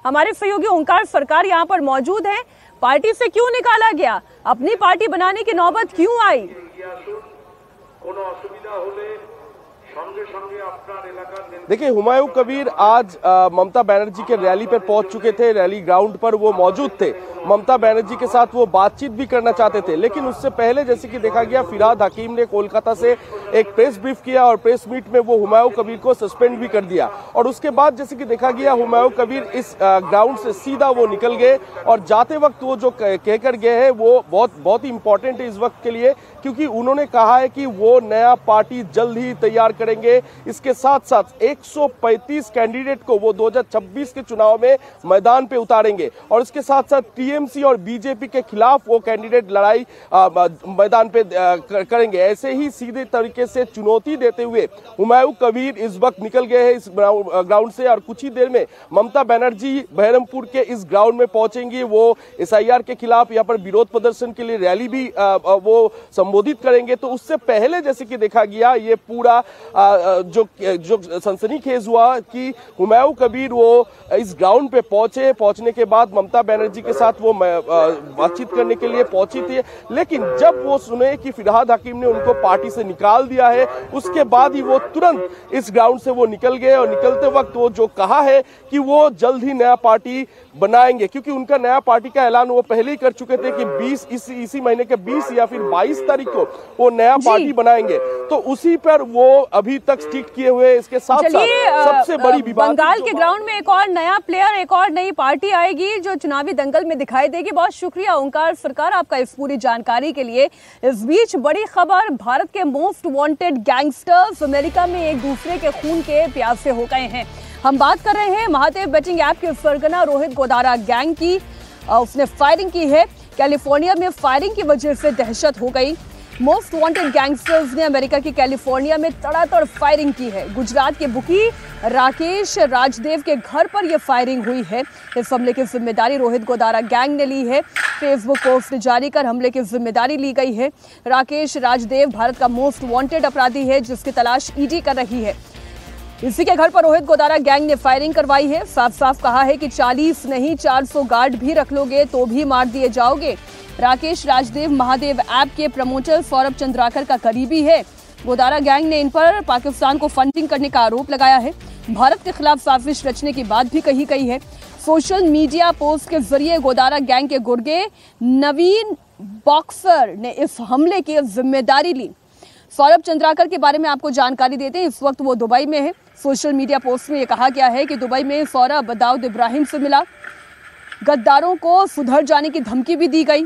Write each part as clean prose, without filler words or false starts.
हमारे सहयोगी ओंकार सरकार यहाँ पर मौजूद हैं। पार्टी से क्यों निकाला गया, अपनी पार्टी बनाने की नौबत क्यों आई? देखिए, हुमायूं कबीर आज ममता बनर्जी के रैली पर पहुंच चुके थे। रैली ग्राउंड पर वो मौजूद थे। ममता बनर्जी के साथ वो बातचीत भी करना चाहते थे, लेकिन उससे पहले जैसे कि देखा गया, फिरहाद हकीम ने कोलकाता से एक प्रेस ब्रीफ किया और प्रेस मीट में वो हुमायूं कबीर को सस्पेंड भी कर दिया। और उसके बाद जैसे कि देखा गया, हुमायूं कबीर इस ग्राउंड से सीधा वो निकल गए और जाते वक्त वो जो कहकर गए हैं वो बहुत ही इंपॉर्टेंट है इस वक्त के लिए, क्योंकि उन्होंने कहा है कि वो नया पार्टी जल्द ही तैयार करेंगे। इसके साथ साथ 135 कैंडिडेट को वो 2026 के चुनाव में मैदान पे उतारेंगे और इसके साथ साथ टीएमसी और बीजेपी के खिलाफ वो कैंडिडेट लड़ाई मैदान पे करेंगे। ऐसे ही सीधे तरीके से चुनौती देते हुए हुमायूं कबीर इस वक्त निकल गए हैं इस ग्राउंड से और कुछ ही देर में ममता बनर्जी बहरमपुर के इस ग्राउंड में पहुंचेंगी। वो एसआईआर के खिलाफ यहाँ पर विरोध प्रदर्शन के लिए रैली भी वो संबोधित करेंगे। तो उससे पहले जैसे कि देखा गया, ये पूरा जो सनसनीखेज हुआ कि हुमायूं कबीर वो इस ग्राउंड पे पहुंचने के बाद ममता बनर्जी के साथ वो बातचीत करने के लिए पहुंची थी, लेकिन जब वो सुने कि फिरहाद हकीम ने उनको पार्टी से निकाल दिया है, उसके बाद ही वो तुरंत इस ग्राउंड से वो निकल गए। और निकलते वक्त वो जो कहा है कि वो जल्द ही नया पार्टी बनाएंगे, क्योंकि उनका नया पार्टी का ऐलान वो पहले ही कर चुके थे कि इसी महीने के 20 या फिर 22 तारीख को वो नया पार्टी बनाएंगे। तो उसी पर वो अभी तक स्टिक किए हुए। इसके साथ साथ सबसे बड़ी बंगाल के ग्राउंड में एक और नया प्लेयर, एक और नई पार्टी आएगी जो चुनावी दंगल में दिखाई देगी। बहुत शुक्रिया ओंकार सरकार आपका इस पूरी जानकारी के लिए। इस बीच बड़ी खबर, भारत के मोस्ट वांटेड गैंगस्टर्स अमेरिका में एक दूसरे के खून के प्यासे हो गए हैं। हम बात कर रहे हैं महादेव बेटिंग ऐप के सरगना रोहित गोदारा गैंग की। उसने फायरिंग की है। कैलिफोर्निया में फायरिंग की वजह से दहशत हो गई। मोस्ट वांटेड गैंगस्टर्स ने अमेरिका की कैलिफोर्निया में तड़ातड़ फायरिंग की है। गुजरात के बुकी राकेश राजदेव के घर पर यह फायरिंग हुई है। इस हमले की जिम्मेदारी रोहित गोदारा गैंग ने ली है। फेसबुक पोस्ट जारी कर हमले की जिम्मेदारी ली गई है। राकेश राजदेव भारत का मोस्ट वांटेड अपराधी है जिसकी तलाश ईडी कर रही है। इसी के घर पर रोहित गोदारा गैंग ने फायरिंग करवाई है। साफ साफ कहा है कि 40 नहीं 400 गार्ड भी रख लोगे तो भी मार दिए जाओगे। राकेश राजदेव महादेव ऐप के प्रमोटर सौरभ चंद्राकर का करीबी है। गोदारा गैंग ने इन पर पाकिस्तान को फंडिंग करने का आरोप लगाया है। भारत के खिलाफ साजिश रचने की बात भी कही गई है। सोशल मीडिया पोस्ट के जरिए गोदारा गैंग के गुर्गे नवीन बॉक्सर ने इस हमले की जिम्मेदारी ली। सौरभ चंद्राकर के बारे में आपको जानकारी देते हैं। इस वक्त वो दुबई में है। सोशल मीडिया पोस्ट में यह कहा गया है कि दुबई में सौरभ दाऊद इब्राहिम से मिला। गद्दारों को सुधर जाने की धमकी भी दी गई।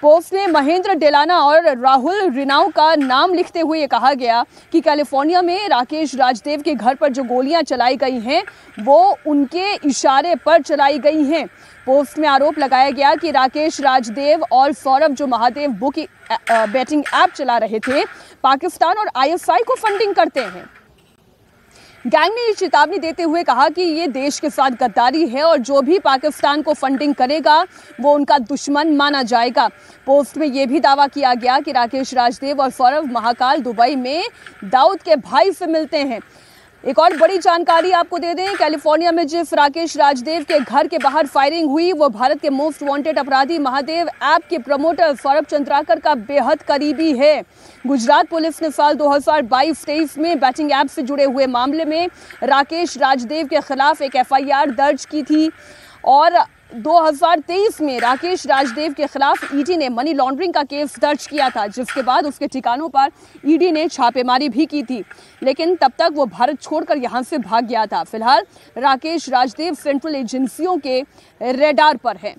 पोस्ट में महेंद्र डेलाना और राहुल रिनाउ का नाम लिखते हुए ये कहा गया कि कैलिफोर्निया में राकेश राजदेव के घर पर जो गोलियां चलाई गई हैं वो उनके इशारे पर चलाई गई हैं। पोस्ट में आरोप लगाया गया कि राकेश राजदेव और सौरभ जो महादेव बुकी बेटिंग ऐप चला रहे थे, पाकिस्तान और आईएसआई को फंडिंग करते हैं। गैंग ने ये चेतावनी देते हुए कहा कि ये देश के साथ गद्दारी है और जो भी पाकिस्तान को फंडिंग करेगा वो उनका दुश्मन माना जाएगा। पोस्ट में ये भी दावा किया गया कि राकेश राजदेव और सौरभ महाकाल दुबई में दाऊद के भाई से मिलते हैं। एक और बड़ी जानकारी आपको दे दें, कैलिफोर्निया में जिस राकेश राजदेव के घर के बाहर फायरिंग हुई वो भारत के मोस्ट वांटेड अपराधी महादेव ऐप के प्रमोटर सौरभ चंद्राकर का बेहद करीबी है। गुजरात पुलिस ने साल 2022-23 में बैटिंग ऐप से जुड़े हुए मामले में राकेश राजदेव के खिलाफ एक एफआईआर दर्ज की थी और 2023 में राकेश राजदेव के खिलाफ ईडी ने मनी लॉन्ड्रिंग का केस दर्ज किया था, जिसके बाद उसके ठिकानों पर ईडी ने छापेमारी भी की थी, लेकिन तब तक वो भारत छोड़कर यहां से भाग गया था। फिलहाल राकेश राजदेव सेंट्रल एजेंसियों के रेडार पर है।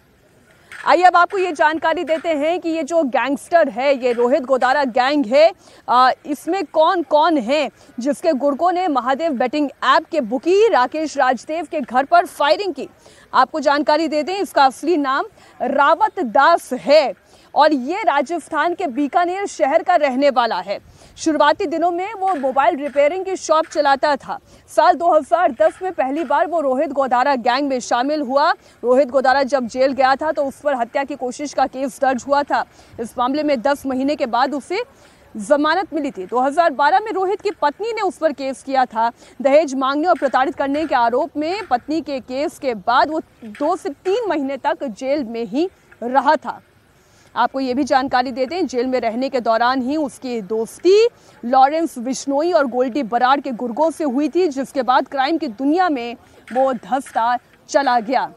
आइए अब आपको ये जानकारी देते हैं कि ये जो गैंगस्टर है, ये रोहित गोदारा गैंग है, इसमें कौन कौन है जिसके गुर्गों ने महादेव बेटिंग ऐप के बुकी राकेश राजदेव के घर पर फायरिंग की। आपको जानकारी दे दें, इसका असली नाम रावत दास है और ये राजस्थान के बीकानेर शहर का रहने वाला है। शुरुआती दिनों में वो मोबाइल रिपेयरिंग की शॉप चलाता था। साल 2010 में पहली बार वो रोहित गोदारा गैंग में शामिल हुआ। रोहित गोदारा जब जेल गया था तो उस पर हत्या की कोशिश का केस दर्ज हुआ था। इस मामले में 10 महीने के बाद उसे जमानत मिली थी। 2012 में रोहित की पत्नी ने उस पर केस किया था। दहेज मांगने और प्रताड़ित करने के आरोप में पत्नी के केस के बाद वो 2 से 3 महीने तक जेल में ही रहा था। आपको ये भी जानकारी देते हैं, जेल में रहने के दौरान ही उसकी दोस्ती लॉरेंस बिश्नोई और गोल्डी बराड़ के गुर्गों से हुई थी, जिसके बाद क्राइम की दुनिया में वो धंसता चला गया।